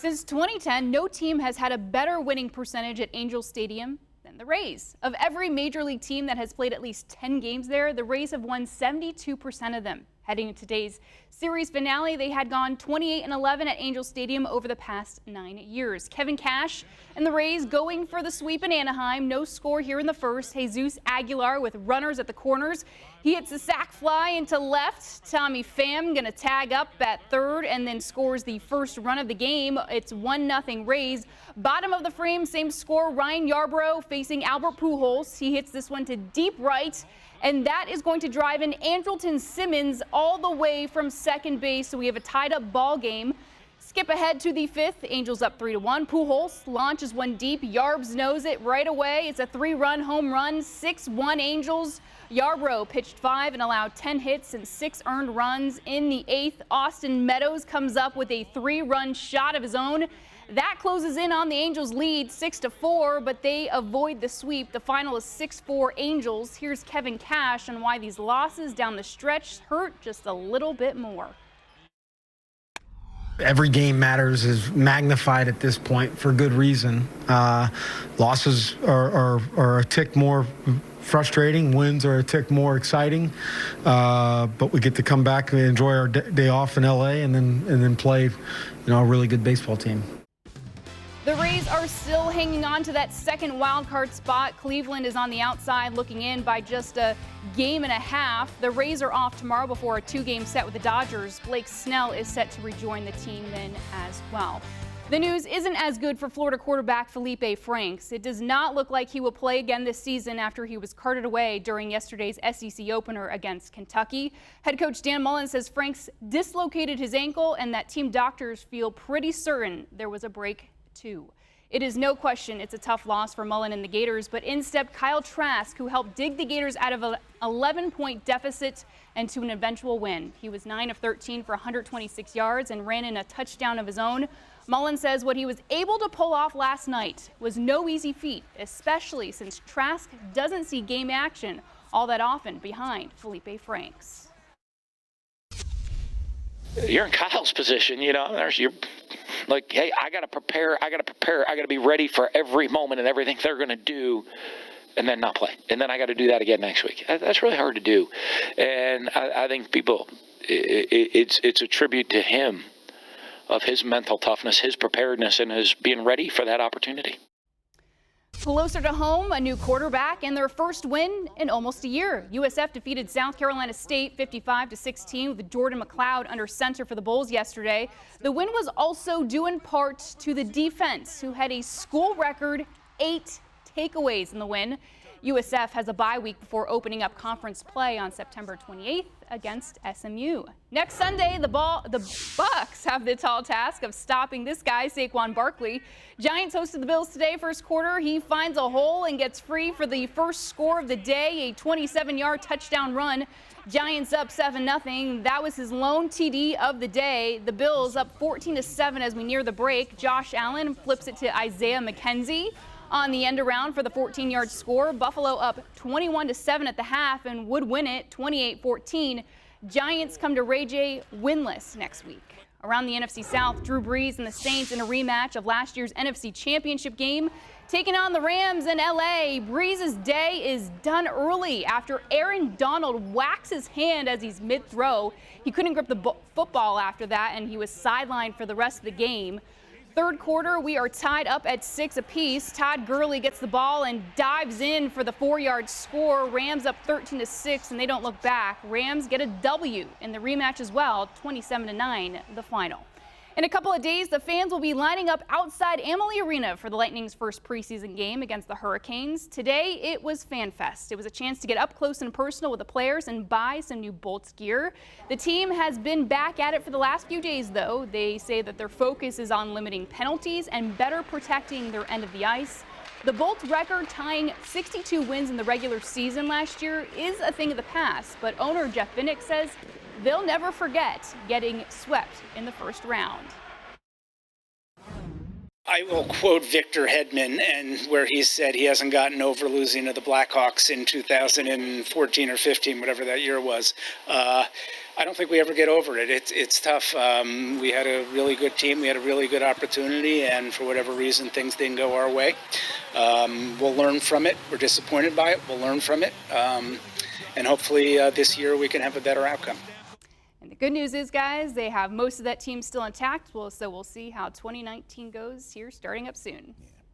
Since 2010, no team has had a better winning percentage at Angel Stadium than the Rays. Of every major league team that has played at least 10 games there, the Rays have won 72% of them. Heading into today's series finale, they had gone 28-11 at Angel Stadium over the past 9 years. Kevin Cash and the Rays going for the sweep in Anaheim. No score here in the first. Jesus Aguilar with runners at the corners. He hits a sac fly into left. Tommy Pham going to tag up at third and then scores the first run of the game. It's 1-0 Rays. Bottom of the frame, same score. Ryan Yarbrough facing Albert Pujols. He hits this one to deep right. And that is going to drive in Andrelton Simmons all the way from second base. So we have a tied up ball game. Skip ahead to the fifth. Angels up 3-1. Pujols launches one deep. Yarbs knows it right away. It's a 3-run home run. 6-1 Angels. Yarbrough pitched 5 and allowed 10 hits and 6 earned runs in the eighth. Austin Meadows comes up with a 3-run shot of his own. That closes in on the Angels' lead 6-4, but they avoid the sweep. The final is 6-4 Angels. Here's Kevin Cash on why these losses down the stretch hurt just a little bit more. Every game matters, is magnified at this point for good reason. Losses are a tick more frustrating. Wins are a tick more exciting. But we get to come back and enjoy our day off in LA and then play, a really good baseball team. The Rays are still hanging on to that second wild card spot. Cleveland is on the outside looking in by just a game and a half. The Rays are off tomorrow before a 2-game set with the Dodgers. Blake Snell is set to rejoin the team then as well. The news isn't as good for Florida quarterback Felipe Franks. It does not look like he will play again this season after he was carted away during yesterday's SEC opener against Kentucky. Head coach Dan Mullen says Franks dislocated his ankle and that team doctors feel pretty certain there was a break too. It is no question it's a tough loss for Mullen and the Gators, but in stepped Kyle Trask, who helped dig the Gators out of an 11-point deficit and to an eventual win. He was 9 of 13 for 126 yards and ran in a touchdown of his own. Mullen says what he was able to pull off last night was no easy feat, especially since Trask doesn't see game action all that often behind Felipe Franks. You're in Kyle's position, you're like, hey, I got to prepare, I got to be ready for every moment and everything they're going to do and then not play. And then I got to do that again next week. That's really hard to do. And I think people, it's a tribute to him of his mental toughness, his preparedness, and his being ready for that opportunity. Closer to home, a new quarterback and their first win in almost a year. USF defeated South Carolina State 55-16 with Jordan McLeod under center for the Bulls yesterday. The win was also due in part to the defense, who had a school record 8 takeaways in the win. USF has a bye week before opening up conference play on September 28th against SMU. Next Sunday, the Bucks have the tall task of stopping this guy, Saquon Barkley. Giants hosted the Bills today, first quarter. He finds a hole and gets free for the first score of the day, a 27-yard touchdown run. Giants up 7-0. That was his lone TD of the day. The Bills up 14-7 as we near the break. Josh Allen flips it to Isaiah McKenzie on the end around for the 14-yard score. Buffalo up 21-7 at the half and would win it 28-14. Giants come to Ray J winless next week. Around the NFC South, Drew Brees and the Saints in a rematch of last year's NFC Championship game, taking on the Rams in LA. Brees' day is done early after Aaron Donald whacks his hand as he's mid-throw. He couldn't grip the football after that, and he was sidelined for the rest of the game. Third quarter, we are tied up at 6 apiece. Todd Gurley gets the ball and dives in for the 4-yard score. Rams up 13-6, and they don't look back. Rams get a W in the rematch as well, 27-9, the final. In a couple of days, the fans will be lining up outside Amalie Arena for the Lightning's first preseason game against the Hurricanes. Today, it was Fan Fest. It was a chance to get up close and personal with the players and buy some new Bolts gear. The team has been back at it for the last few days, though. They say that their focus is on limiting penalties and better protecting their end of the ice. The Bolts record, tying 62 wins in the regular season last year, is a thing of the past, but owner Jeff Vinnick says they'll never forget getting swept in the first round. I will quote Victor Hedman, and where he said he hasn't gotten over losing to the Blackhawks in 2014 or 15, whatever that year was. I don't think we ever get over it. It's tough. We had a really good team. We had a really good opportunity, and for whatever reason, things didn't go our way. We'll learn from it. We're disappointed by it. We'll learn from it. And hopefully this year we can have a better outcome. And the good news is, guys, they have most of that team still intact. So we'll see how 2019 goes here starting up soon.